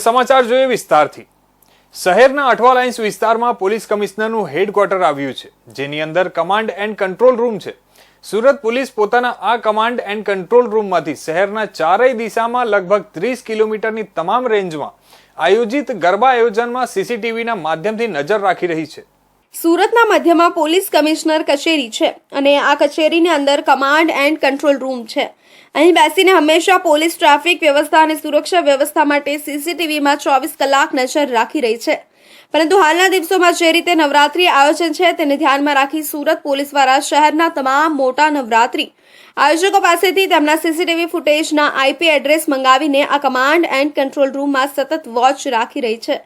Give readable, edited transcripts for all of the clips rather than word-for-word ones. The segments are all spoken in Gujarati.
સમાચાર જોઈએ વિસ્તારથી। શહેરના અઠવા લાઇન્સ વિસ્તારમાં પોલીસ કમિશનરનું હેડક્વાર્ટર આવ્યું છે, જેની અંદર કમાન્ડ એન્ડ કંટ્રોલ રૂમ છે। સુરત પોલીસ પોતાના આ કમાન્ડ એન્ડ કંટ્રોલ રૂમમાંથી શહેરના ચારેય દિશામાં લગભગ 30 કિલોમીટરની તમામ રેન્જમાં આયોજિત ગરબા આયોજનમાં સીસીટીવીના માધ્યમથી નજર રાખી રહી છે। સુરતના મધ્યમાં પોલીસ કમિશનર કચેરી છે અને આ કચેરીની અંદર કમાન્ડ એન્ડ કંટ્રોલ રૂમ છે। અહીં બેસીને હંમેશા પોલીસ ટ્રાફિક વ્યવસ્થા અને સુરક્ષા વ્યવસ્થા માટે સીસીટીવીમાં 24 કલાક નજર રાખી રહી છે। પરંતુ હાલના દિવસોમાં જે રીતે નવરાત્રી આયોજન છે તેને ધ્યાનમાં રાખી સુરત પોલીસ દ્વારા શહેરના તમામ મોટા નવરાત્રી આયોજકો પાસેથી તેમના સીસીટીવી ફૂટેજના આઈપી એડ્રેસ મંગાવીને આ કમાન્ડ એન્ડ કંટ્રોલ રૂમમાં સતત વોચ રાખી રહી છે।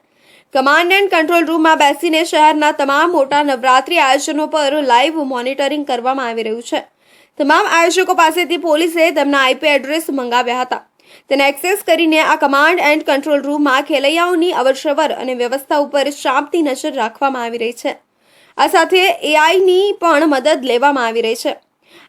કમાન્ડ એન્ડ કંટ્રોલ રૂમમાં બેસીને શહેરના તમામ મોટા નવરાત્રી આયોજનો પર લાઈવ મોનિટરિંગ કરવામાં આવી રહ્યું છે। તમામ આયોજકો પાસેથી પોલીસે તેમના આઈપી એડ્રેસ મંગાવ્યા હતા। તેને એક્સેસ કરીને આ કમાન્ડ એન્ડ કંટ્રોલ રૂમમાં ખેલૈયાઓની અવરજવર અને વ્યવસ્થા ઉપર ચાંપતી નજર રાખવામાં આવી રહી છે। આ સાથે એઆઈની પણ મદદ લેવામાં આવી રહી છે।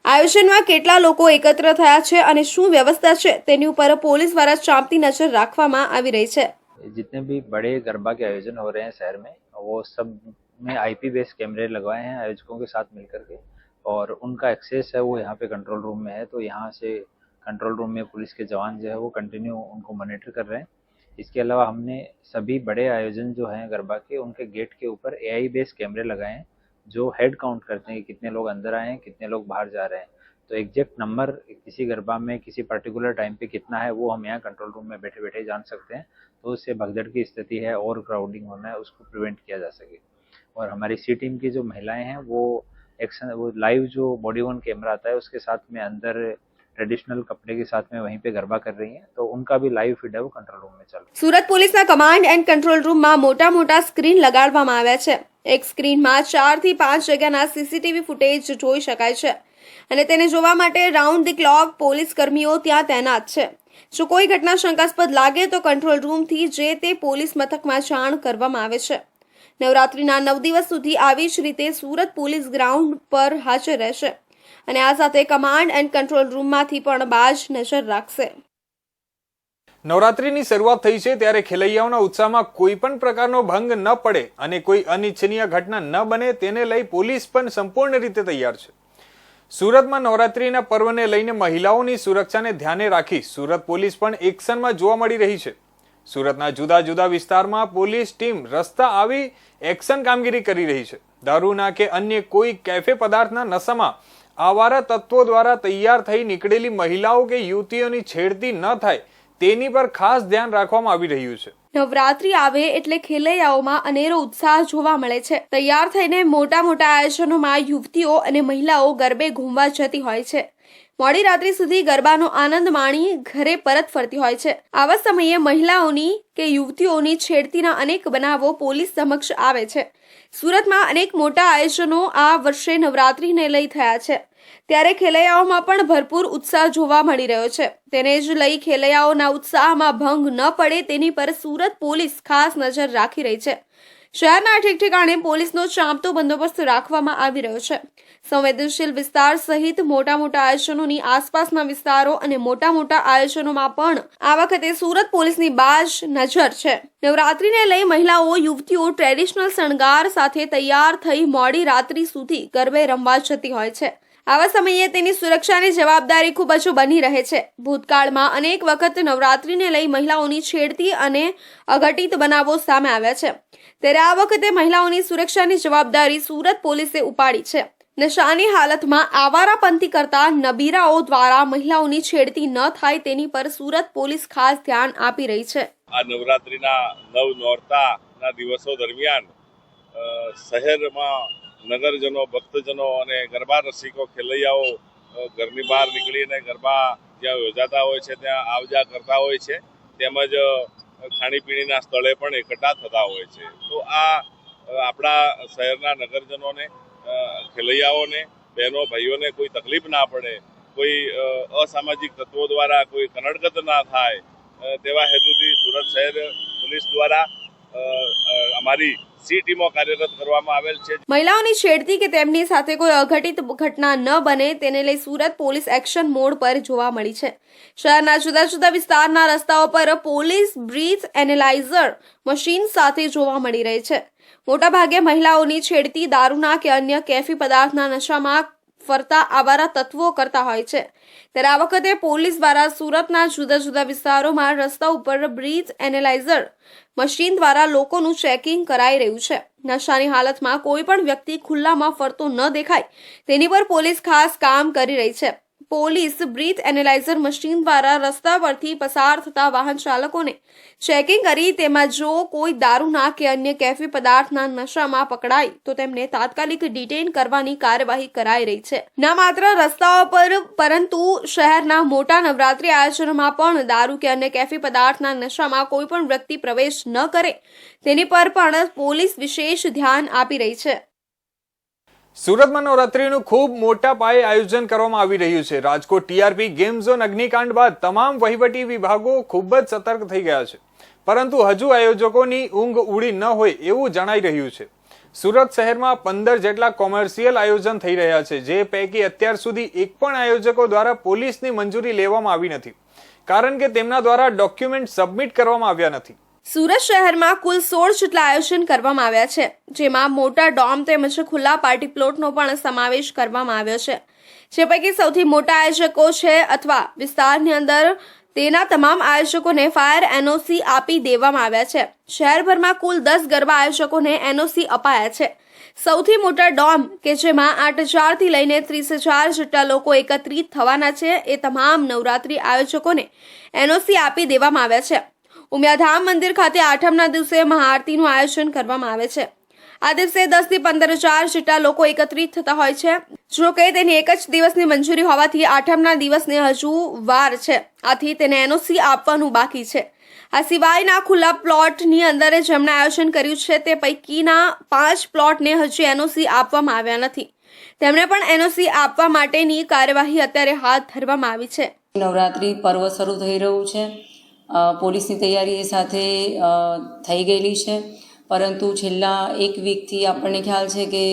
આયોજનમાં કેટલા લોકો એકત્ર થયા છે અને શું વ્યવસ્થા છે તેની ઉપર પોલીસ દ્વારા ચાંપતી નજર રાખવામાં આવી રહી છે। जितने भी बड़े गरबा के आयोजन हो रहे हैं शहर में, वो सब में आईपी बेस्ड कैमरे लगवाए हैं आयोजकों के साथ मिलकर के, और उनका एक्सेस है वो यहाँ पे कंट्रोल रूम में है। तो यहाँ से कंट्रोल रूम में पुलिस के जवान जो है वो कंटिन्यू उनको मॉनिटर कर रहे हैं। इसके अलावा हमने सभी बड़े आयोजन जो हैं गरबा के, उनके गेट के ऊपर एआई बेस्ड कैमरे लगाए हैं जो हेड काउंट करते हैं कि कितने लोग अंदर आए हैं, कितने लोग बाहर जा रहे हैं। तो एग्जैक्ट नंबर किसी गरबा में किसी पर्टिकुलर टाइम पे कितना है वो हम यहाँ कंट्रोल रूम में बैठे बैठे जान सकते हैं। तो उससे भगदड़ की स्थिति है और क्राउडिंग होना है उसको प्रिवेंट किया जा सके। और हमारी सी टीम की जो महिलाएं हैं वो लाइव जो बॉडी वन कैमरा आता है उसके साथ में अंदर ट्रेडिशनल कपड़े के साथ में वहीं पे गरबा कर रही हैं, तो उनका भी लाइव फीड है वो कंट्रोल रूम में चल रहा है। સુરત પોલીસના કમાન્ડ એન્ડ કંટ્રોલ રૂમમાં મોટા મોટા સ્ક્રીન લગાડવામાં આવ્યા છે। એક સ્ક્રીનમાં 4 થી 5 જગ્યાના સીસીટીવી ફૂટેજ જોઈ શકાય છે અને તેને જોવા માટે રાઉન્ડ ધી ક્લોક પોલીસ કર્મીઓ ત્યાં તૈનાત છે। જો કોઈ ઘટના શંકાસ્પદ લાગે તો કંટ્રોલ રૂમથી જે તે પોલીસ મથકમાં જાણ કરવામાં આવે છે। નવરાત્રીના 9 દિવસ સુધી આવી જ રીતે સુરત પોલીસ ગ્રાઉન્ડ પર હાજર રહેશે અને આ સાથે કમાન્ડ એન્ડ કંટ્રોલ રૂમમાંથી પણ બાજ નજર રાખશે। નવરાત્રીની શરૂઆત થઈ છે ત્યારે ખેલૈયાઓના ઉત્સાહમાં કોઈ પણ પ્રકારનો ભંગ ન પડે અને કોઈ અનિચ્છનીય ઘટના ન બને તેને લઈ પોલીસ પણ સંપૂર્ણ રીતે તૈયાર છે। સુરતમાં નવરાત્રીના પર્વને લઈને મહિલાઓની સુરક્ષાને ધ્યાને રાખી સુરત પોલીસ પણ એક્શનમાં જોવા મળી રહી છે। સુરતના જુદા જુદા વિસ્તારમાં પોલીસ ટીમ રસ્તા આવી એક્શન કામગીરી કરી રહી છે। દારૂના કે અન્ય કોઈ કેફે પદાર્થના નશામાં આવારા તત્વો દ્વારા તૈયાર થઈ નીકળેલી महिलाओं के युवतीओनी छेड़ती न थाय तेनी पर खास ध्यान राखवामां आवी रह्युं छे। નવરાત્રી આવે એટલે ખેલૈયાઓમાં અનેરો ઉત્સાહ જોવા મળે છે। તૈયાર થઈને મોટા મોટા આયોજનોમાં યુવતીઓ અને મહિલાઓ ગરબે ઘૂમવા જતી હોય છે। મોડી રાત્રિ સુધી ગરબાનો આનંદ માણી ઘરે પરત ફરતી હોય છે। આવા સમયે મહિલાઓની કે યુવતીઓની છેડતીના અનેક બનાવો પોલીસ સમક્ષ આવે છે। સુરતમાં અનેક મોટા આયોજનો આ વર્ષે નવરાત્રીને લઈ થયા છે, ત્યારે ખેલૈયાઓમાં પણ ભરપૂર ઉત્સાહ જોવા મળી રહ્યો છે। તેને જ લઈ ખેલૈયાઓના ઉત્સાહમાં ભંગ ન પડે તેની પર સુરત પોલીસ ખાસ નજર રાખી રહી છે। શહેરના ઠેક ઠેકાણે પોલીસનો ચાંપતો બંદોબસ્ત રાખવામાં આવી રહ્યો છે। સંવેદનશીલ વિસ્તાર સહિત મોટા મોટા આયોજનોની આસપાસના વિસ્તારો અને મોટા મોટા આયોજનોમાં પણ આ વખતે સુરત પોલીસની બાજ નજર છે। નવરાત્રીને લઈ મહિલાઓ યુવતીઓ ટ્રેડિશનલ શણગાર સાથે તૈયાર થઈ મોડી રાત્રિ સુધી ગરબે રમવા જતી હોય છે। આવા સમયે તેની સુરક્ષાની જવાબદારી ખૂબ જ બની રહે છે। ભૂતકાળમાં અનેક વખત નવરાત્રીને લઈ મહિલાઓની છેડતી અને અઘટિત બનાવો સામે આવ્યા છે, ત્યારે આ વખતે મહિલાઓની સુરક્ષાની જવાબદારી સુરત પોલીસે ઉપાડી છે। નશાની હાલતમાં આવારાપંથી કરતા નબીરાઓ દ્વારા મહિલાઓની છેડતી ન થાય તેની પર સુરત પોલીસ ખાસ ધ્યાન આપી રહી છે। આ નવરાત્રીના 9 નોરતાના દિવસો દરમિયાન શહેરમાં નગરજનો, ભક્તજનો અને ગરબા રસિકો ખેલૈયાઓ ઘરની બહાર નીકળીને ગરબા જ્યાં યોજાતા હોય છે ત્યાં આવજા કરતા હોય છે, તેમજ ખાણીપીણીના સ્થળે પણ એકઠા થતા હોય છે। તો આ આપણા શહેરના નગરજનોને, ખેલૈયાઓને, બહેનો ભાઈઓને કોઈ તકલીફ ના પડે, કોઈ અસામાજિક તત્વો દ્વારા કોઈ કનડગત ના થાય તેવા હેતુથી સુરત શહેર પોલીસ દ્વારા અમારી સી ટીમો કાર્યરત કરવામાં આવેલ છે. મહિલાઓની છેડતી કે તેમની સાથે કોઈ અઘટિત ઘટના ન બને તેને લઈ સુરત પોલીસ એક્શન મોડ પર જોવા મળી છે. શહેરના જુદા જુદા વિસ્તારના રસ્તાઓ પર પોલીસ બ્રીથ એનાલાઇઝર મશીન સાથે જોવા મળી રહી છે. મોટાભાગે મહિલાઓની છેડતી દારૂના કે અન્ય કેફી પદાર્થના નશામાં ફરતા આવારા તત્વો કરતા હોય છે. ત્યારે આ વખતે પોલીસ દ્વારા સુરતના જુદા જુદા વિસ્તારોમાં રસ્તા ઉપર બ્રીથ એનાલાઇઝર મશીન દ્વારા લોકોનું ચેકિંગ કરાઈ રહ્યું છે. નશાની હાલતમાં કોઈ પણ વ્યક્તિ ખુલ્લામાં ફરતો ન દેખાય તેની પર પોલીસ ખાસ કામ કરી રહી છે. પોલીસ બ્રીથ એનાલાઇઝર મશીન દ્વારા રસ્તા પરથી પસાર થતા વાહન ચાલકોને ચેકિંગ કરી તેમાં જો કોઈ દારૂના કે અન્ય કેફી પદાર્થના નશામાં પકડાય તો તેમને તાત્કાલિક ડિટેઇન કરવાની કાર્યવાહી કરાઈ રહી છે. ન માત્ર રસ્તાઓ પર પરંતુ શહેરના મોટા નવરાત્રી આયોજનોમાં પણ દારૂ કે અન્ય કેફી પદાર્થના નશામાં કોઈ પણ વ્યક્તિ પ્રવેશ ન કરે તેની પર પણ પોલીસ વિશેષ ધ્યાન આપી રહી છે. સુરતમાં નવરાત્રીનું ખૂબ મોટા પાયે આયોજન કરવામાં આવી રહ્યું છે. રાજકોટ ટીઆરપી ગેમ ઝોન અગ્નિકાંડ બાદ તમામ વહીવટી વિભાગો ખૂબ જ સતર્ક થઈ ગયા છે, પરંતુ હજુ આયોજકોની ઊંઘ ઉડી ન હોય એવું જણાઈ રહ્યું છે. સુરત શહેરમાં 15 જેટલા કોમર્શિયલ આયોજન થઈ રહ્યા છે, જે પૈકી અત્યાર સુધી એક પણ આયોજકો દ્વારા પોલીસની મંજૂરી લેવામાં આવી નથી, કારણ કે તેમના દ્વારા ડોક્યુમેન્ટ સબમિટ કરવામાં આવ્યા નથી. સુરત શહેરમાં કુલ 16 જેટલા આયોજન કરવામાં આવ્યા છે, જેમાં મોટા ડોમ તેમજ ખુલ્લા પાર્ટી પ્લોટનો પણ સમાવેશ કરવામાં આવ્યો છે. જે પૈકી સૌથી મોટા આયોજકો છે અથવા વિસ્તારની અંદર તેના તમામ આયોજકોને ફાયર એનઓસી આપી દેવામાં આવ્યા છે. શહેરભરમાં કુલ 10 ગરબા આયોજકોને એનઓસી અપાયા છે. સૌથી મોટા ડોમ કે જેમાં 8,000 થી લઈને 30,000 જેટલા લોકો એકત્રિત થવાના છે, એ તમામ નવરાત્રી આયોજકોને એનઓસી આપી દેવામાં આવ્યા છે. ઉમિયાધામ મંદિર ખાતે આઠમના દિવસે મહાઆરતીનું આયોજન કરવામાં આવે છે. આ દિવસે 10 થી 15,000 જેટલા લોકો એકત્રિત થતા હોય છે. જો કે તેની એક જ દિવસની મંજૂરી હોવાથી આઠમના દિવસને હજુ વાર છે, આથી તેને એનઓસી આપવાનું બાકી છે. આ સિવાયના ખુલ્લા પ્લોટની અંદર જેમણે આયોજન કર્યું છે તે પૈકીના 5 પ્લોટને હજી એનઓસી આપવામાં આવ્યા નથી. તેમણે પણ એનઓસી આપવા માટેની કાર્યવાહી અત્યારે હાથ ધરવામાં આવી છે. નવરાત્રી પર્વ શરૂ થઈ રહ્યું છે. પોલીસની તૈયારી એ સાથે થઈ ગયેલી છે, પરંતુ છેલ્લા એક વીકથી આપણને ખ્યાલ છે કે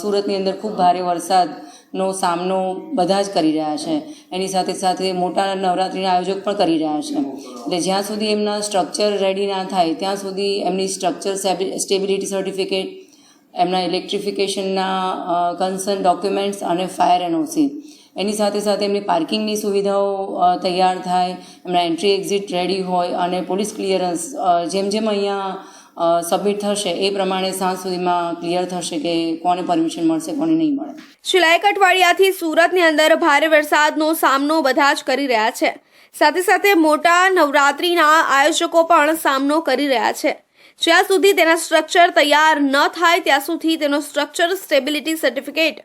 સુરતની અંદર ખૂબ ભારે વરસાદનો સામનો બધા જ કરી રહ્યા છે. એની સાથે સાથે મોટા નવરાત્રિના આયોજક પણ કરી રહ્યા છે. એટલે જ્યાં સુધી એમના સ્ટ્રક્ચર રેડી ના થાય ત્યાં સુધી એમની સ્ટ્રક્ચર સ્ટેબિલિટી સર્ટિફિકેટ, એમના ઇલેક્ટ્રિફિકેશનના કન્સર્ન ડોક્યુમેન્ટ્સ અને ફાયર એનઓસી, એની સાથે સાથે એમની પાર્કિંગની સુવિધાઓ તૈયાર થાય, એમના એન્ટ્રી એક્ઝિટ રેડી હોય અને પોલીસ ક્લિયરન્સ જેમ જેમ અહીંયા સબમિટ થશે એ પ્રમાણે સાંજ સુધીમાં ક્લિયર થશે કે કોને પરમિશન મળશે, કોને નહીં મળે. છેલ્લા એક અઠવાડિયાથી સુરતની અંદર ભારે વરસાદનો સામનો બધા જ કરી રહ્યા છે. સાથે સાથે મોટા નવરાત્રીના આયોજકો પણ સામનો કરી રહ્યા છે. જ્યાં સુધી તેના સ્ટ્રક્ચર તૈયાર ન થાય ત્યાં સુધી તેનો સ્ટ્રક્ચર સ્ટેબિલિટી સર્ટિફિકેટ,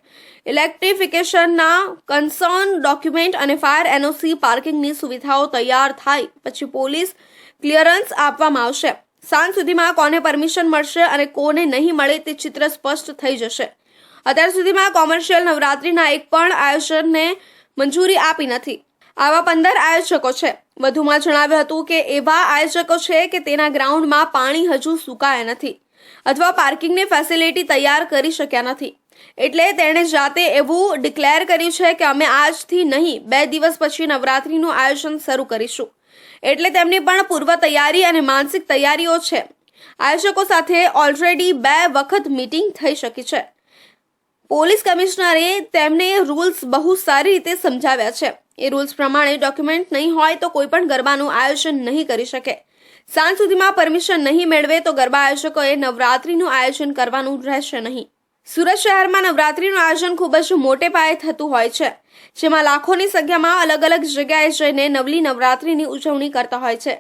ઇલેક્ટ્રિફિકેશનના કન્સર્ન ડોક્યુમેન્ટ અને ફાયર એનઓસી પાર્કિંગની સુવિધાઓ તૈયાર થાય પછી પોલીસ ક્લિયરન્સ આપવામાં આવશે. સાંજ સુધીમાં કોને પરમિશન મળશે અને કોને નહીં મળે તે ચિત્ર સ્પષ્ટ થઈ જશે. અત્યાર સુધીમાં કોમર્શિયલ નવરાત્રીના એક પણ આયોજનને મંજૂરી આપી નથી. આવા 15 આયોજકો છે. વધુમાં જણાવ્યું હતું કે એવા આયોજકો છે કે તેના ગ્રાઉન્ડમાં પાણી હજુ સુકાયા નથી અથવા પાર્કિંગની ફેસિલિટી તૈયાર કરી શક્યા નથી. એટલે તેણે જાતે એવું ડિક્લેર કર્યું છે કે અમે આજથી નહીં 2 દિવસ પછી નવરાત્રીનું આયોજન શરૂ કરીશું. એટલે તેમની પણ પૂર્વ તૈયારી અને માનસિક તૈયારીઓ છે. આયોજકો સાથે ઓલરેડી 2 વખત મીટિંગ થઈ શકી છે. પોલીસ કમિશનરે તેમને રૂલ્સ બહુ સારી રીતે સમજાવ્યા છે. એ રૂલ્સ પ્રમાણે ડોક્યુમેન્ટ નહીં હોય તો કોઈ પણ ગરબાનું આયોજન નહીં કરી શકે. સાંજ સુધીમાં પરમિશન નહીં મેળવે તો ગરબા આયોજકોએ નવરાત્રીનું આયોજન કરવાનું રહેશે નહીં. સુરત શહેરમાં નવરાત્રીનું આયોજન ખૂબ જ મોટે પાયે થતું હોય છે, જેમાં લાખોની સંખ્યામાં અલગ અલગ જગ્યાએ જઈને નવલી નવરાત્રીની ઉજવણી કરતા હોય છે.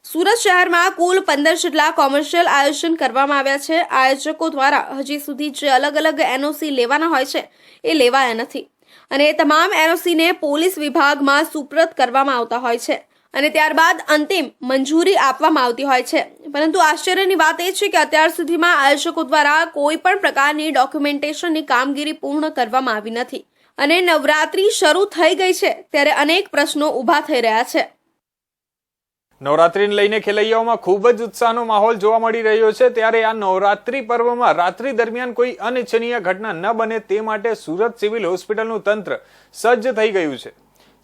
સુરત શહેરમાં કુલ 15 જેટલા કોમર્શિયલ આયોજન કરવામાં આવ્યા છે. આયોજકો દ્વારા હજી સુધી જે અલગ અલગ એનઓસી લેવાના હોય છે એ લેવાયા નથી અને એ તમામ એનઓસીને પોલીસ વિભાગમાં સુપ્રત કરવામાં આવતા હોય છે અને ત્યારબાદ અંતિમ મંજૂરી આપવામાં આવતી હોય છે. પરંતુ આશ્ચર્યની વાત એ છે કે અત્યાર સુધીમાં આયોજકો દ્વારા કોઈ પણ પ્રકારની ડોક્યુમેન્ટેશનની કામગીરી પૂર્ણ કરવામાં આવી નથી અને નવરાત્રી શરૂ થઈ ગઈ છે ત્યારે અનેક પ્રશ્નો ઊભા થઈ રહ્યા છે. નવરાત્રીને લઈને ખેલૈયાઓમાં ખૂબ જ ઉત્સાહનો માહોલ જોવા મળી રહ્યો છે, ત્યારે આ નવરાત્રી પર્વમાં રાત્રિ દરમિયાન કોઈ અનિચ્છનીય ઘટના ન બને તે માટે સુરત સિવિલ હોસ્પિટલનું તંત્ર સજ્જ થઈ ગયું છે.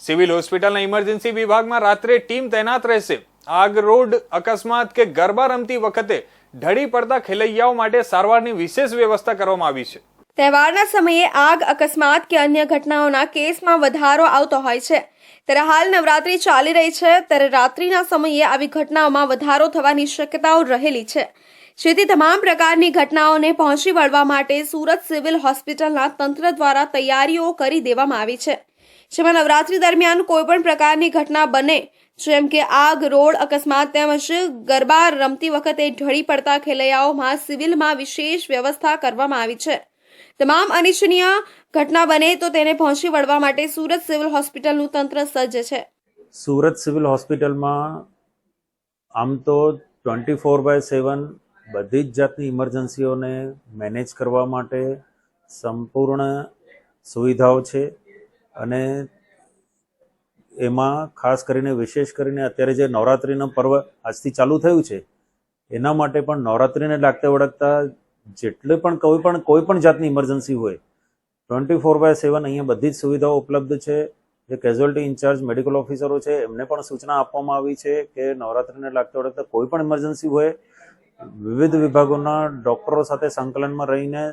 સિવિલ હોસ્પિટલના ઇમરજન્સી વિભાગમાં રાત્રે ટીમ તૈનાત રહેશે. આગ, રોડ અકસ્માત કે ગરબા રમતી વખતે ઢળી પડતા ખેલૈયાઓ માટે સારવારની વિશેષ વ્યવસ્થા કરવામાં આવી છે. તહેવારના સમયે આગ, અકસ્માત કે અન્ય ઘટનાઓના કેસમાં વધારો આવતો હોય છે, ત્યારે હાલ નવરાત્રી ચાલી રહી છે, ત્યારે રાત્રિના સમયે આવી ઘટનાઓમાં વધારો થવાની શક્યતાઓ રહેલી છે, જેથી તમામ પ્રકારની ઘટનાઓને પહોંચી વળવા માટે સુરત સિવિલ હોસ્પિટલના તંત્ર દ્વારા તૈયારીઓ કરી દેવામાં આવી છે, જેમાં નવરાત્રી દરમિયાન કોઈપણ પ્રકારની ઘટના બને, જેમ કે આગ, રોડ અકસ્માત તેમજ ગરબા રમતી વખતે ઢળી પડતા ખેલૈયાઓમાં સિવિલમાં વિશેષ વ્યવસ્થા કરવામાં આવી છે. તમામ અનિચ્છનીય ઘટના બને તો તેને પહોંચી વળવા માટે સુરત સિવિલ હોસ્પિટલનું તંત્ર સજ્જ છે. સુરત સિવિલ હોસ્પિટલમાં આમ તો 24/7 બધી જ જાતની ઇમરજન્સીઓને મેનેજ કરવા માટે સંપૂર્ણ સુવિધાઓ છે, અને એમાં ખાસ કરીને વિશેષ કરીને અત્યારે જે નવરાત્રિનું પર્વ આજથી ચાલુ થયું છે એના માટે પણ નવરાત્રિને લાગતા વળગતા જેટલે પણ કોઈ પણ જાતની ઇમરજન્સી હોય 24/7 અહીંયા બધી જ સુવિધાઓ ઉપલબ્ધ છે. જે કેઝ્યુઅલ્ટી ઇન્ચાર્જ મેડિકલ ઓફિસરો છે એમને પણ સૂચના આપવામાં આવી છે કે નવરાત્રિને લાગતા વળગતા કોઈ પણ ઇમરજન્સી હોય વિવિધ વિભાગોના ડોક્ટરો સાથે સંકલનમાં રહીને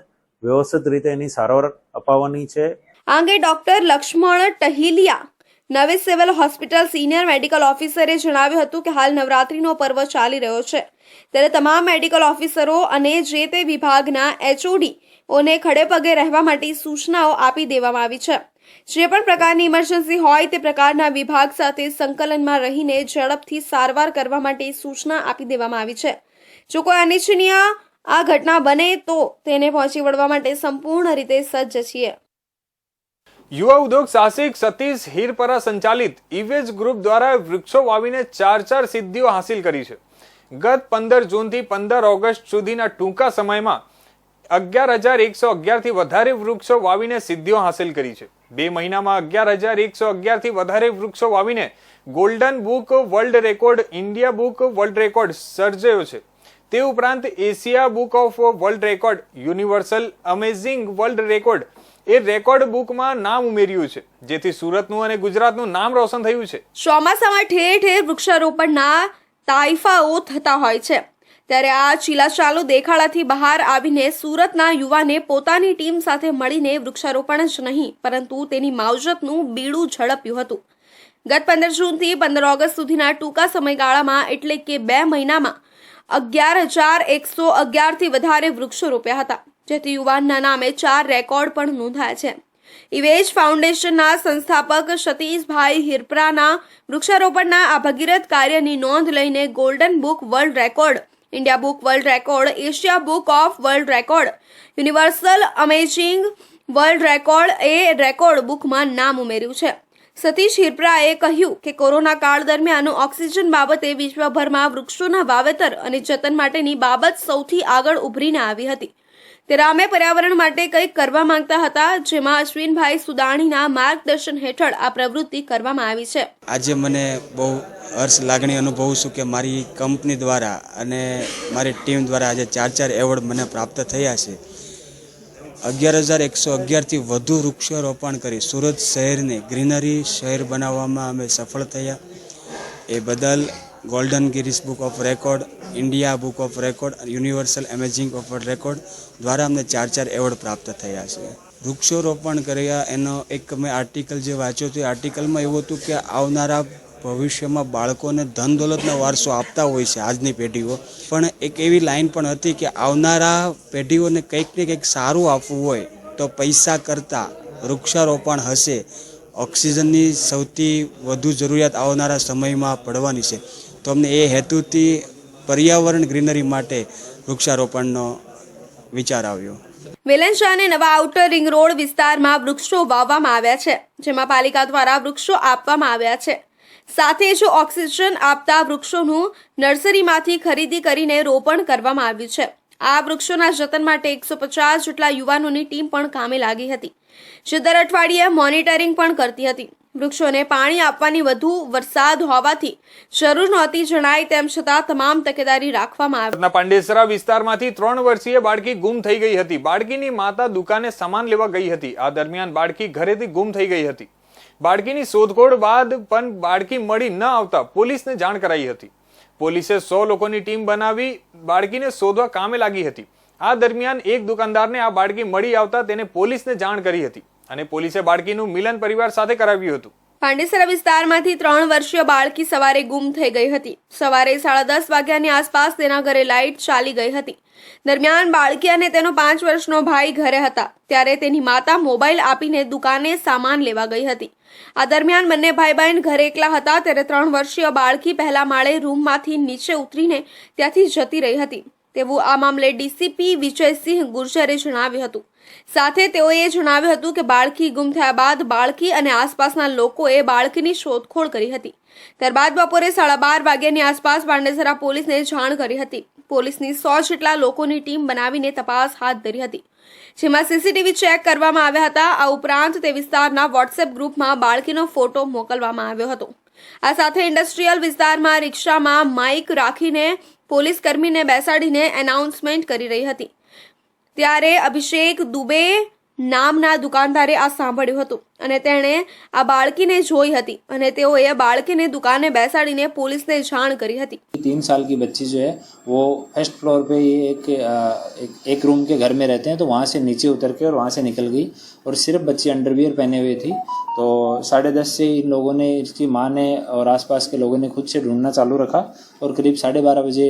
વ્યવસ્થિત રીતે એની સારવાર અપાવવાની છે. આ અંગે ડોક્ટર લક્ષ્મણ ટહિલિયા, નવી સિવિલ હોસ્પિટલ સિનિયર મેડિકલ ઓફિસરે જણાવ્યું હતું કે હાલ નવરાત્રીનો પર્વ ચાલી રહ્યો છે, ત્યારે તમામ મેડિકલ ઓફિસરો અને જે તે વિભાગના HODઓને ખડે પગે રહેવા માટે સૂચનાઓ આપી દેવામાં આવી છે. જે પણ પ્રકારની ઇમરજન્સી હોય તે પ્રકારના વિભાગ સાથે સંકલનમાં રહીને ઝડપથી સારવાર કરવા માટે સૂચના આપી દેવામાં આવી છે. જો કોઈ અનિચ્છનીય આ ઘટના બને તો તેને પહોંચી વળવા માટે સંપૂર્ણ રીતે સજ્જ છીએ. યુવા ઉદ્યોગ સાહસિક સતીશ હીરપરા સંચાલિત ઇવેજ ગ્રુપ દ્વારા વૃક્ષો વાવીને 4 સિદ્ધિઓ હાંસિલ કરી છે. ગત 15 જૂનથી 15 ઓગસ્ટ સુધીના ટૂંકા સમયમાં 11,111 થી વધારે વૃક્ષો વાવીને સિદ્ધિઓ હાંસિલ કરી છે. 2 મહિનામાં 11,111 થી વધારે વૃક્ષો વાવીને golden book world record, India book world record સર્જાયો છે. તે ઉપરાંત Asia book of world record, universal amazing world record એ રેકોર્ડ બુકમાં નામ ઉમેર્યું છે, જેથી સુરતનું અને ગુજરાતનું નામ રોશન થયું છે. ચોમાસામાં ઠેર ઠેર વૃક્ષારોપણના તાઇફાઓ થતા હોય છે, ત્યારે આ ચીલાચાલુ દેખાડાથી બહાર આવીને સુરતના યુવાને પોતાની ટીમ સાથે મળીને વૃક્ષારોપણ જ નહીં પરંતુ તેની માવજતનું બીડું ઝડપ્યું હતું. ગત 15 જૂનથી 15 ઓગસ્ટ સુધીના ટૂંકા સમયગાળામાં એટલે કે 2 મહિનામાં 11,111 થી વધારે વૃક્ષો રોપ્યા હતા, જેથી યુવાનના નામે 4 રેકોર્ડ પણ નોંધાયા છે. ઇવેજ ફાઉન્ડેશનના સંસ્થાપક સતીશભાઈ હિરપરાના વૃક્ષારોપણના આ ભગીરથ કાર્યની નોંધ લઈને golden book world record, India book world record, Asia book of world record, universal amazing world record એ રેકોર્ડ બુકમાં નામ ઉમેર્યું છે. સતીશ હિરપરાએ કહ્યું કે કોરોના કાળ દરમિયાન ઓક્સિજન બાબતે વિશ્વભરમાં વૃક્ષોના વાવેતર અને જતન માટેની બાબત સૌથી આગળ ઉભરીને આવી હતી, ત્યારે અમે પર્યાવરણ માટે કંઈક કરવા માંગતા હતા, જેમાં અશ્વિનભાઈ સુદાણીના માર્ગદર્શન હેઠળ આ પ્રવૃત્તિ કરવામાં આવી છે. આજે મને બહુ હર્ષ લાગણી અનુભવું છું કે મારી કંપની દ્વારા અને મારી ટીમ દ્વારા આજે 4 એવોર્ડ મને પ્રાપ્ત થયા છે. 11,111 થી વધુ વૃક્ષારોપણ કરી સુરત શહેરને ગ્રીનરી શહેર બનાવવામાં અમે સફળ થયા. એ બદલ ગોલ્ડન ગિરીસ book of record, India book of record, universal amazing of record દ્વારા અમને 4 એવોર્ડ પ્રાપ્ત થયા છે. વૃક્ષારોપણ કર્યા એનો એક મેં આર્ટિકલ જે વાંચ્યો હતો, એ આર્ટિકલમાં એવું હતું કે આવનારા ભવિષ્યમાં બાળકોને ધન દોલતનો વારસો આપતા હોય છે આજની પેઢીઓ, પણ એક એવી લાઈન પણ હતી કે આવનારા પેઢીઓને કંઈક ને કંઈક સારું આપવું હોય તો પૈસા કરતાં વૃક્ષારોપણ હશે. ઓક્સિજનની સૌથી વધુ જરૂરિયાત આવનારા સમયમાં પડવાની છે, તો અમને એ હેતુથી પર્યાવરણ ગ્રીનરી માટે વૃક્ષારોપણનો વિચાર આવ્યો. વેલેન્સા અને નવા આઉટર રિંગ રોડ વિસ્તારમાં વૃક્ષો વાવવામાં આવ્યા છે, જેમાં પાલિકા દ્વારા વૃક્ષો આપવામાં આવ્યા છે. સાથે જ ઓક્સિજન આપતા વૃક્ષોનું નર્સરીમાંથી ખરીદી કરીને રોપણ કરવામાં આવ્યું છે. આ વૃક્ષોના જતન માટે 150 જેટલા યુવાનોની ટીમ પણ કામે લાગી હતી, જે દર અઠવાડિયે મોનિટરિંગ પણ કરતી હતી. વૃક્ષોને પાણી આપવાની વધુ વરસાદ હોવાથી જરૂર નહોતી જણાય, તેમ છતાં તમામ તકેદારી રાખવામાં આવી. પાંડેસરા વિસ્તારમાંથી 3 વર્ષીય બાળકી ગુમ થઈ ગઈ હતી. બાળકીની માતા દુકાને સામાન લેવા ગઈ હતી. આ દરમિયાન બાળકી ઘરેથી ગુમ થઈ ગઈ હતી. બાળકીની શોધખોળ બાદ પણ બાળકી મળી ન આવતા પોલીસને જાણ કરાઈ હતી. પોલીસે 100 લોકોની ટીમ બનાવી બાળકીને શોધવા કામે લાગી હતી. આ દરમિયાન એક દુકાનદારને આ બાળકી મળી આવતા તેને પોલીસને જાણ કરી હતી અને પોલીસે બાળકીનું મિલન પરિવાર સાથે કરાવ્યું હતું. પાંડેસરા વિસ્તારમાંથી 3 વર્ષીય બાળકી સવારે ગુમ થઈ ગઈ હતી. સવારે 10:30 વાગ્યાની આસપાસ તેના ઘરે લાઇટ ચાલી ગઈ હતી. દરમિયાન બાળકી અને તેનો 5 વર્ષનો ભાઈ ઘરે હતા ત્યારે તેની માતા મોબાઈલ આપીને દુકાને સામાન લેવા ગઈ હતી. આ દરમિયાન બંને ભાઈ બહેન ઘરે એકલા હતા ત્યારે 3 વર્ષીય બાળકી પહેલા માળે રૂમમાંથી નીચે ઉતરીને ત્યાંથી જતી રહી હતી તેવું આ મામલે ડીસીપી વિજયસિંહ ગુર્જરે જણાવ્યું હતું. સાથે તેઓએ જણાવ્યું હતું કે બાળકી ગુમ થયા બાદ બાળકી અને આસપાસના લોકોએ બાળકીની શોધખોળ કરી હતી. ત્યારબાદ બપોરે 12:30 વાગ્યાની આસપાસ પાંડેસરા પોલીસને જાણ કરી હતી. પોલીસની 100 જેટલા લોકોની ટીમ બનાવીને તપાસ હાથ ધરી હતી, જેમાં સીસીટીવી ચેક કરવામાં આવ્યા હતા. આ ઉપરાંત તે વિસ્તારના વોટ્સએપ ગ્રુપમાં બાળકીનો ફોટો મોકલવામાં આવ્યો હતો. આ સાથે ઇન્ડસ્ટ્રીયલ વિસ્તારમાં રિક્ષામાં માઇક રાખીને પોલીસ કર્મીને બેસાડીને એનાઉન્સમેન્ટ કરી રહી હતી. ત્યારે અભિષેક દુબે નામના દુકાનદારે આ સાંભળ્યું હતું અને તેણે આ બાળકીને જોઈ હતી અને તેઓએ બાળકીને દુકાને બેસાડીને પોલીસને જાણ કરી હતી. 3 साल की बच्ची जो है वो फर्स्ट फ्लोर पे ये एक रूम के घर में रहते हैं, तो वहाँ से नीचे उतर के और वहाँ से निकल गई और सिर्फ बच्ची अंडरवियर पहने हुई थी. तो 10:30 से इन लोगों ने, इसकी माँ ने और आसपास के लोगों ने खुद से ढूंढना चालू रखा और करीब 12:30 बजे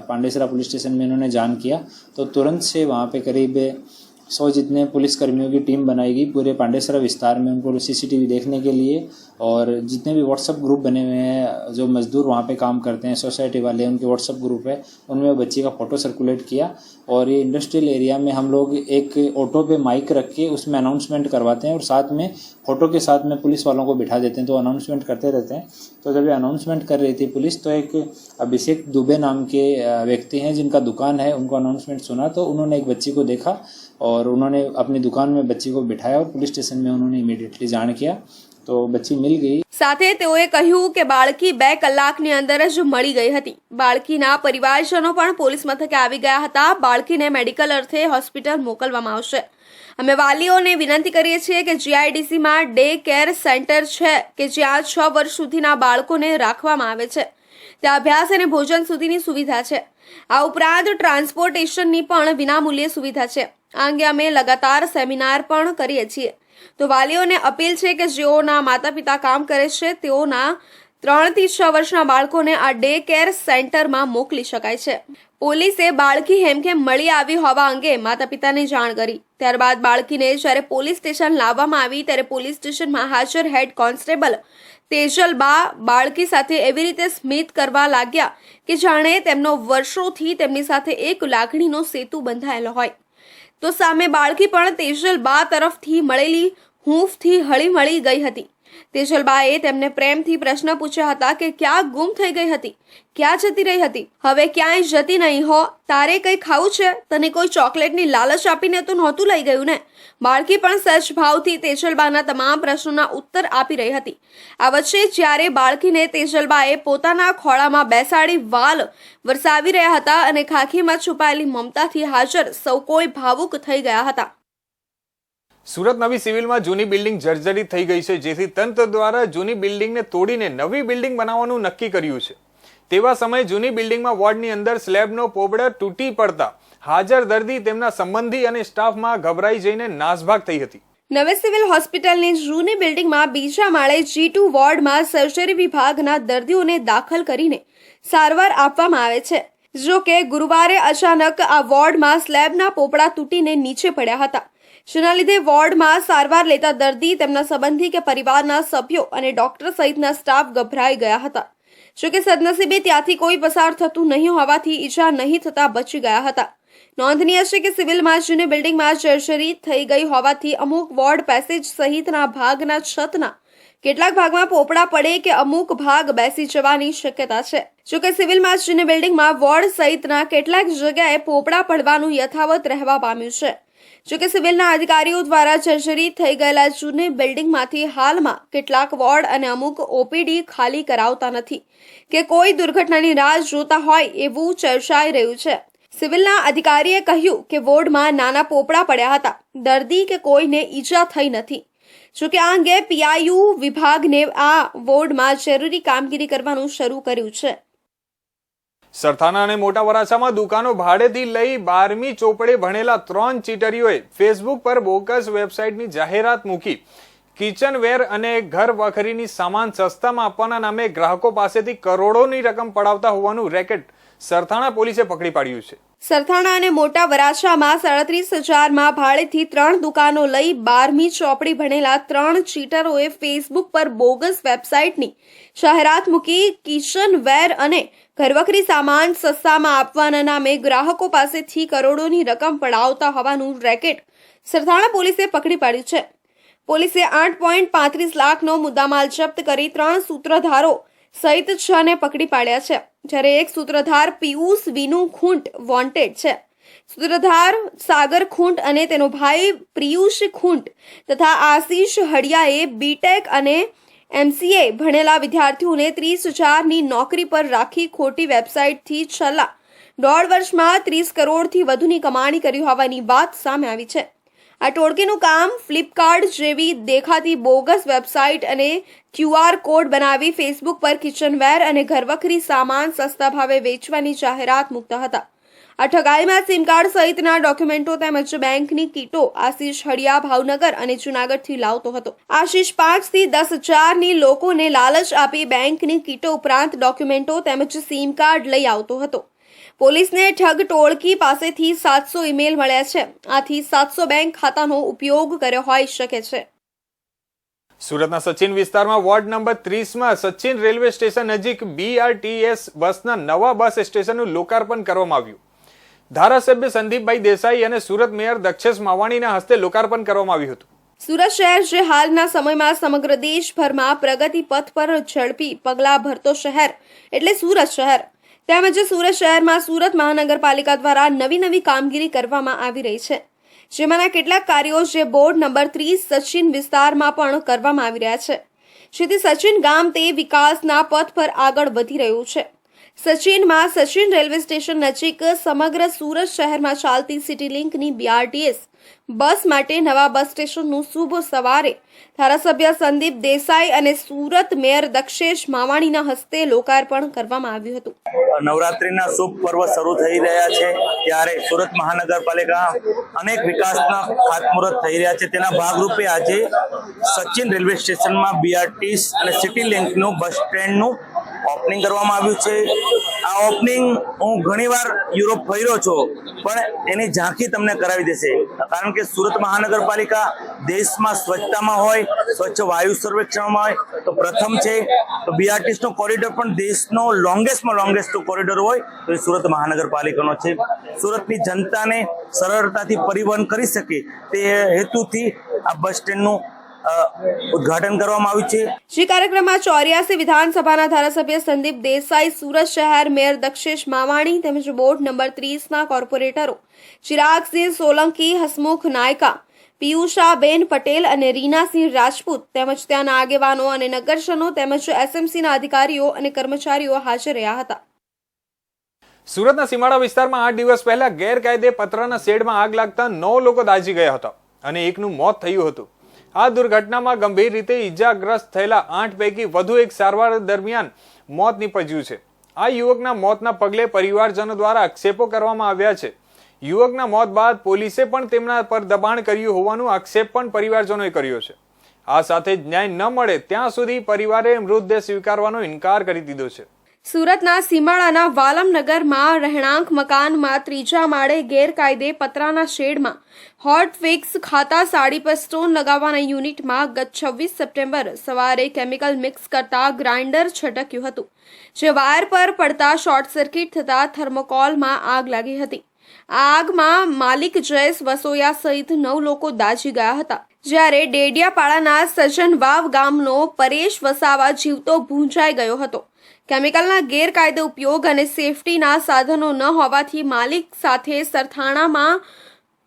पांडेसरा पुलिस स्टेशन में इन्होंने जान किया. तो तुरंत से वहाँ पे करीब 100 जितने पुलिसकर्मियों की टीम बनाई गई पूरे पांडेसरा विस्तार में उनको सीसीटीवी देखने के लिए. और जितने भी व्हाट्सएप ग्रुप बने हुए हैं, जो मजदूर वहाँ पे काम करते हैं, सोसाइटी वाले, उनके व्हाट्सएप ग्रुप है, उनमें बच्ची का फ़ोटो सर्कुलेट किया. और ये इंडस्ट्रियल एरिया में हम लोग एक ऑटो पे माइक रख के उसमें अनाउंसमेंट करवाते हैं और साथ में फ़ोटो के साथ में पुलिस वालों को बिठा देते हैं, तो अनाउंसमेंट करते रहते हैं. तो जब ये अनाउंसमेंट कर रही थी पुलिस, तो एक अभिषेक दुबे नाम के व्यक्ति हैं जिनका दुकान है, उनको अनाउंसमेंट सुना तो उन्होंने एक बच्ची को देखा और उन्होंने अपनी दुकान में बच्ची को बिठाया और पुलिस स्टेशन में उन्होंने इमीडिएटली जान किया. तो बच्ची मिल गई. સાથે તેઓએ કહ્યું કે બાળકી 2 કલાકની અંદર જ મળી ગઈ હતી. બાળકીના પરિવારજનો પણ પોલીસ મથકે આવી ગયા હતા. બાળકીને મેડિકલ અર્થે હોસ્પિટલ મોકલવામાં આવશે. અમે વાલીઓને વિનંતી કરીએ છીએ કે જીઆઈડીસીમાં ડે કેર સેન્ટર છે કે જ્યાં 6 વર્ષ સુધીના બાળકોને રાખવામાં આવે છે. ત્યાં અભ્યાસ અને ભોજન સુધીની સુવિધા છે. આ ઉપરાંત ટ્રાન્સપોર્ટેશનની પણ વિનામૂલ્યે સુવિધા છે. આ અંગે અમે લગાતાર સેમિનાર પણ કરીએ છીએ. તો વાલીઓને અપીલ છે કે જેઓના માતા પિતા કામ કરે છે તેઓના 3 થી 6 વર્ષના બાળકોને આ ડે કેર સેન્ટરમાં મોકલી શકાય છે. પોલીસે બાળકી હેમખેમ મળી આવી હોવા અંગે માતા પિતાને જાણ કરી. ત્યારબાદ બાળકીને જ્યારે પોલીસ સ્ટેશન લાવવામાં આવી ત્યારે પોલીસ સ્ટેશનમાં હાજર હેડ કોન્સ્ટેબલ તેજલબા બાળકી સાથે એવી રીતે સ્મિત કરવા લાગ્યા કે જાણે તેમનો વર્ષોથી તેમની સાથે એક લાગણીનો સેતુ બંધાયેલો હોય. તો સામે બાળકી પણ તેજલબા તરફથી મળેલી હૂંફથી હળીમળી ગઈ હતી. તેજલબાએ તેમને પ્રેમથી પ્રશ્ન પૂછ્યા હતા કે ક્યાં ગુમ થઈ ગઈ હતી, ક્યાં જતી રહી હતી, હવે ક્યાંય જતી નહીં હો, તારે કંઈ ખાવું છે, તને કોઈ ચોકલેટની લાલચ આપીને તો નહોતું લઈ ગયું ને. બાળકી પણ સચ ભાવથી તેજલબાના તમામ પ્રશ્નોના ઉત્તર આપી રહી હતી. આ વચ્ચે જ્યારે બાળકીને તેજલબાએ પોતાના ખોળામાં બેસાડી વાલ વરસાવી રહ્યા હતા અને ખાખીમાં છુપાયેલી મમતાથી હાજર સૌ કોઈ ભાવુક થઈ ગયા હતા. સુરત નવી સિવિલમાં જૂની બિલ્ડિંગ જર્જરિત થઈ ગઈ છે, જેથી તંત્ર દ્વારા જૂની બિલ્ડિંગને તોડીને નવી બિલ્ડિંગ બનાવવાનું નક્કી કર્યું છે. તેવા સમયે જૂની બિલ્ડિંગમાં વોર્ડની અંદર સ્લેબનો પોપડો તૂટી પડતા હાજર દર્દી, તેમના સંબંધી અને સ્ટાફમાં ગભરાઈ જઈને નાસભાગ થઈ હતી. નવી સિવિલ હોસ્પિટલની જૂની બિલ્ડિંગમાં બીજા માળે G2 વોર્ડમાં સર્જરી વિભાગના દર્દીઓને દાખલ કરીને સારવાર આપવામાં આવે છે. જો કે ગુરુવારે અચાનક આ વોર્ડમાં સ્લેબના પોપડા તૂટીને નીચે પડ્યા હતા, જેના લીધે વોર્ડમાં સારવાર લેતા દર્દી, તેમના સંબંધી કે પરિવારના સભ્યો અને ડોક્ટર સહિતના સ્ટાફ ગભરાઈ ગયા હતા. જોકે સદનસીબે ત્યાંથી કોઈ પસાર થતું નહીં હોવાથી ઈજા નહીં થતા બચી ગયા હતા. નોંધનીય છે કે સિવિલમાં જૂની બિલ્ડિંગમાં જર્જરિત થઈ ગઈ હોવાથી અમુક વોર્ડ પેસેજ સહિતના ભાગના છતના કેટલાક ભાગમાં પોપડા પડે કે અમુક ભાગ બેસી જવાની શક્યતા છે. જોકે સિવિલમાં જૂની બિલ્ડિંગમાં વોર્ડ સહિતના કેટલાક જગ્યાએ પોપડા પડવાનું યથાવત રહેવા પામ્યું છે. જોકે સિવિલના અધિકારીઓ દ્વારા જર્જરિત થઈ ગયેલા જૂની બિલ્ડિંગમાંથી હાલમાં કેટલાક વોર્ડ અને અમુક ઓપીડી ખાલી કરાવતા નથી કે કોઈ દુર્ઘટનાની રાહ જોતા હોય એવું ચર્ચાઈ રહ્યું છે. સિવિલના અધિકારીએ કહ્યું કે વોર્ડમાં નાના પોપડા પડ્યા હતા, દર્દી કે કોઈને ઈજા થઈ નથી. જોકે આ અંગે પીઆઈયુ વિભાગને આ વોર્ડમાં જરૂરી કામગીરી કરવાનું શરૂ કર્યું છે. સરથાણા અને મોટા વરાછામાં દુકાનો ભાડેથી લઈ 12મી ચોપડે ભણેલા 3 ચીટરીઓએ ફેસબુક પર બોગસ વેબસાઇટની જાહેરાત મૂકી કિચનવેર અને ઘર વખરીની સામાન સસ્તામાં આપવાના નામે ગ્રાહકો પાસેથી કરોડોની રકમ પડાવતા હોવાનું રેકેટ સરથાણા પોલીસે પકડી પાડ્યું છે. સરથાણા અને મોટા વરાછામાં 37,000માં ભાડેથી 3 દુકાનો લઈ 12મી ચોપડી ભણેલા 3 ચીટરોએ ફેસબુક પર બોગસ વેબસાઇટની જાહેરાત મૂકી કિચનવેર અને ઘરવખરી સામાન સસ્તામાં આપવાના નામે ગ્રાહકો પાસેથી કરોડોની રકમ પડાવતા હોવાનું રેકેટ સરથાણા પોલીસે પકડી પાડ્યું છે. પોલીસે 8.35 લાખનો મુદ્દામાલ જપ્ત કરી 3 સૂત્રધારો સહિત 6 ને પકડી પાડ્યા છે, જ્યારે એક સૂત્રધાર પિયુષ વિનુ ખૂંટ વોન્ટેડ છે. સૂત્રધાર સાગર ખૂંટ અને તેનો ભાઈ પિયુષ ખૂંટ તથા આશીષ હડિયાએ બીટેક અને MCA ભણેલા વિદ્યાર્થીઓને 30,000ની નોકરી પર રાખી ખોટી વેબસાઇટથી છેલ્લા 1.5 વર્ષમાં 30 કરોડથી વધુની કમાણી કરી હોવાની વાત સામે આવી છે. આ ટોળકીનું કામ ફ્લિપકાર્ટ જેવી દેખાતી બોગસ વેબસાઇટ અને QR કોડ બનાવી ફેસબુક પર કિચનવેર અને ઘરવખરી સામાન સસ્તા ભાવે વેચવાની જાહેરાત મૂકતા હતા. આ ઠગાઈમાં સિમ કાર્ડ સહિતના ડોક્યુમેન્ટો તેમજ બેંકની કીટો આશીષ હડિયા ભાવનગર અને જૂનાગઢથી લાવતો હતો. આશીષ 5 થી 10,000ની લોકોને લાલચ આપી બેંકની કીટો ઉપરાંત ડોક્યુમેન્ટો તેમજ સિમ કાર્ડ લઈ આવતો હતો. પોલીસને ઠગ ટોળકી પાસેથી 700 ઈમેલ મળ્યા છે. આથી 700 બેંક ખાતાનો ઉપયોગ કર્યો હોઈ શકે છે. સુરતના સચિન વિસ્તારમાં વોર્ડ નંબર 30માં સચિન રેલવે સ્ટેશન નજીક BRTS બસના નવા બસ સ્ટેશનનું લોકાર્પણ કરવામાં આવ્યું. ધારાસભ્ય સંદીપભાઈ દેસાઈ અને સુરત મેયર દક્ષેશ માવાણીના હસ્તે લોકાર્પણ કરવામાં આવ્યું હતું. સુરત શહેર જે હાલના સમયમાં સમગ્ર દેશભરમાં પ્રગતિ પથ પર ઝડપી પગલાં ભરતો શહેર એટલે સુરત શહેર, તેમજ સુરત શહેરમાં સુરત મહાનગરપાલિકા દ્વારા નવી કામગીરી કરવામાં આવી રહી છે, જેમાંના કેટલાક કાર્યો જે બોર્ડ નંબર 30 સચિન વિસ્તારમાં પણ કરવામાં આવી રહ્યા છે, જેથી સચિન ગામ તે વિકાસના પથ પર આગળ વધી રહ્યું છે. સચિનમાં સચિન રેલવે સ્ટેશન નજીક સમગ્ર સુરત શહેરમાં ચાલતી સિટી લિંકની BRTS બસ માટે નવા બસ સ્ટેશનનું શુભ સવારે ધારાસભ્ય સંદીપ દેસાઈ અને સુરત મેયર દક્ષેશ માવાણીના હસ્તે લોકાર્પણ કરવામાં આવ્યું હતું. નવરાત્રીના શુભ પર્વ શરૂ થઈ રહ્યા છે ત્યારે સુરત મહાનગરપાલિકા અનેક વિકાસના ખાતમુહૂર્ત થઈ રહ્યા છે. તેના ભાગરૂપે આજે સચિન રેલવે સ્ટેશનમાં BRTS અને સિટી લિંકનું બસ સ્ટેન્ડનું ઓપનિંગ કરવામાં આવ્યું છે. આ ઓપનિંગ હું ઘણીવાર યુરોપ ફર્યો છું, પણ એની ઝાંખી તમને કરાવી દેશે, કારણ કે સુરત મહાનગરપાલિકા દેશમાં સ્વચ્છતામાં હોય, સ્વચ્છ વાયુ સર્વેક્ષણમાં હોય તો પ્રથમ છે. તો BRTS નો કોરિડોર પણ દેશનો લોંગેસ્ટ કોરિડોર હોય તો એ સુરત મહાનગરપાલિકાનો છે. સુરતની જનતાને સરળતાથી પરિવહન કરી શકે તે હેતુથી આ બસ સ્ટેન્ડનું ઉદ્ઘાટન કરવામાં આવ્યું છે. જે કાર્યક્રમમાં 84 વિધાનસભાના ધારાસભ્ય સંદીપ દેસાઈ, સુરત શહેર મેયર દક્ષેશ માવાણી તેમજ બોર્ડ નંબર 30ના કોર્પોરેટરો ચિરાગસિંહ સોલંકી, હસમુખ નાયકા, પિયુષાબેન પટેલ અને રીનાસિંહ રાજપૂત તેમજ ત્યાંના આગેવાનો અને નગરજનો તેમજ SMCના અધિકારીઓ અને કર્મચારીઓ હાજર રહ્યા હતા. સુરતના સીમાડા વિસ્તારમાં 8 દિવસ પહેલા ગેરકાયદે પતરાના શેડમાં આગ લાગતા 9 લોકો દાઝી ગયા હતા અને એકનું મોત થયું હતું. આ દુર્ઘટનામાં ગંભીર રીતે ઈજાગ્રસ્ત થયેલા 8 પૈકી વધુ એક સારવાર દરમિયાન મોત નીપજ્યું છે. આ યુવકના મોતના પગલે પરિવારજનો દ્વારા આક્ષેપો કરવામાં આવ્યા છે. યુવકના મોત બાદ પોલીસે પણ તેમના પર દબાણ કર્યું હોવાનો આક્ષેપ પણ પરિવારજનોએ કર્યો છે. આ સાથે જ ન્યાય ન મળે ત્યાં સુધી પરિવારે મૃતદેહ સ્વીકારવાનો ઇનકાર કરી દીધો છે. સુરતના સીમાડાના વાલમનગરમાં રહેણાંક મકાનમાં 3જા માળે ગેરકાયદે પતરાના શેડમાં હોટફિક્સ ખાતા સાડી પર સ્ટોન લગાવવાના યુનિટમાં ગત 26 સપ્ટેમ્બર સવારે કેમિકલ મિક્સ કરતા ગ્રાઇન્ડર છટક્યું હતું, જે વાયર પર પડતા શોર્ટ સર્કિટ થતા થર્મોકોલમાં આગ લાગી હતી. આ આગમાં માલિક જયેશ વસોયા સહિત 9 લોકો દાઝી ગયા હતા, જ્યારે ડેડિયાપાડાના સજનવાવ ગામનો પરેશ વસાવા જીવતો ભૂંજાઈ ગયો હતો. કેમિકલના ગેરકાયદે ઉપયોગ અને સેફટીના સાધનો ન હોવાથી માલિક સાથે સરથાણામાં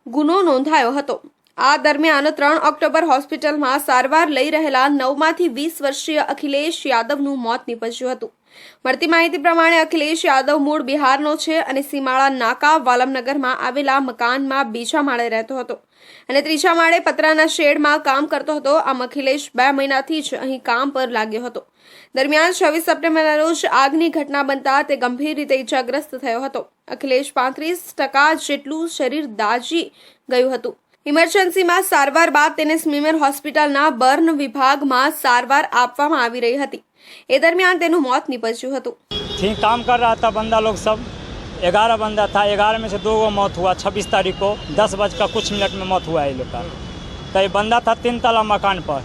ગુનો નોંધાયો હતો. આ દરમિયાન 3 ઓક્ટોબર હોસ્પિટલમાં સારવાર લઈ રહેલા 9માંથી 20 વર્ષીય અખિલેશ યાદવનું મોત નીપજ્યું હતું. મળતી માહિતી પ્રમાણે અખિલેશ યાદવ મૂળ બિહારનો છે અને સીમાડા નાકા વાલમનગરમાં આવેલા મકાનમાં બીજા માળે રહેતો હતો અને ત્રીજા માળે પતરાના શેડમાં કામ કરતો હતો. આમ અખિલેશ 2 મહિનાથી જ અહીં કામ પર લાગ્યો હતો. દરમિયાન 26 સપ્ટેમ્બરના રોજ આગની ઘટના બનતા તે ગંભીર રીતે ઇજાગ્રસ્ત થયો હતો. અખિલેશ 35% જેટલું શરીર દાઝી ગયું હતું. ઇમરજન્સીમાં સારવાર બાદ તેને સ્મીમેર હોસ્પિટલના બર્ન વિભાગમાં સારવાર આપવામાં આવી રહી હતી. એ દરમિયાન તેનું મોત નીપજ્યું હતું. काम कर रहा था बंदा लोग सब 11 बंदा था. 11 में से 2 को मौत हुआ. 26 तारीख को 10 कुछ मिनट में मौत हुआ है ये लोग का. तो ये बंदा था 3 तला मकान पर.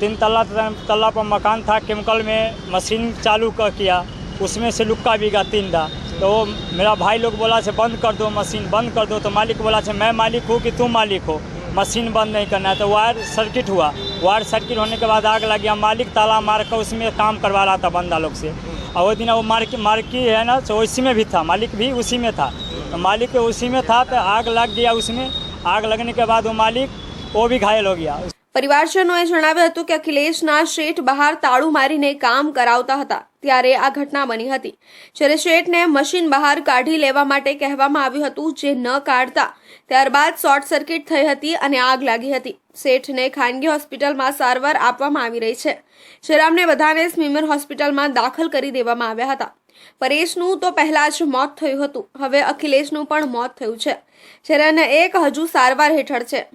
3 तला पर मकान था. केमिकल में मशीन चालू किया, उसमें से लुक्का बिगा 3 दा. तो वो मेरा भाई लोग बोला से बंद कर दो, मशीन बंद कर दो. तो मालिक बोला से मैं मालिक हूँ कि तुम मालिक हो, मशीन बंद नहीं करना है. तो वायर सर्किट हुआ. वायर सर्किट होने के बाद आग लग गया. मालिक ताला मार कर उसमें काम करवा रहा था बंदा लोग से. और वो दिन वो मार्की है ना, तो उसी में भी था, मालिक भी उसी में था. तो मालिक उसी में था तो आग लग गया उसमें. आग लगने के बाद वो मालिक वो भी घायल हो गया. પરિવારજનોએ જણાવ્યું હતું કે અખિલેશના શેઠ બહાર તાળું મારીને કામ કરાવતા હતા ત્યારે આ ઘટના બની હતી. જ્યારે શેઠને મશીન બહાર કાઢી લેવા માટે કહેવામાં આવ્યું હતું, જે ન કાઢતા ત્યારબાદ શોર્ટ સર્કિટ થઈ હતી અને આગ લાગી હતી. શેઠને ખાનગી હોસ્પિટલમાં સારવાર આપવામાં આવી રહી છે. જ્યારે અમને બધાને સ્મીમેર હોસ્પિટલમાં દાખલ કરી દેવામાં આવ્યા હતા. પરેશનું તો પહેલા જ મોત થયું હતું. હવે અખિલેશનું પણ મોત થયું છે, જ્યારે અન્ય એક હજુ સારવાર હેઠળ છે.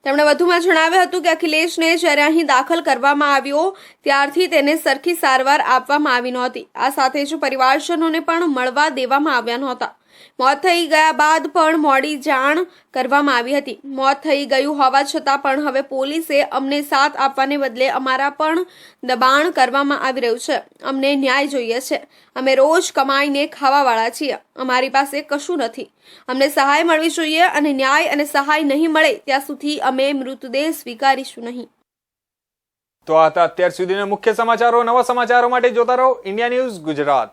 તેમણે વધુમાં જણાવ્યું હતું કે અખિલેશને જ્યારે અહીં દાખલ કરવામાં આવ્યો ત્યારથી તેને સરખી સારવાર આપવામાં આવી નહોતી. આ સાથે જ પરિવારજનોને પણ મળવા દેવામાં આવ્યા નહોતા. મોત થઈ ગયા બાદ પણ મોડી જાણ કરવામાં આવી હતી. મોત થઈ ગયું હોવા છતાં પણ હવે પોલીસે અમને સાથ આપવાને બદલે અમારા પણ દબાણ કરવામાં આવી રહ્યું છે. અમને ન્યાય જોઈએ છે. અમે રોજ કમાઈને ખાવાવાળા છીએ. અમારી પાસે કશું નથી. અમને સહાય મળવી જોઈએ અને ન્યાય અને સહાય નહીં મળે ત્યાં સુધી અમે મૃતદેહ સ્વીકારીશું નહીં. તો આ હતા અત્યાર સુધીના મુખ્ય સમાચારો. નવા સમાચારો માટે જોતા રહો ઇન્ડિયા ન્યૂઝ ગુજરાત.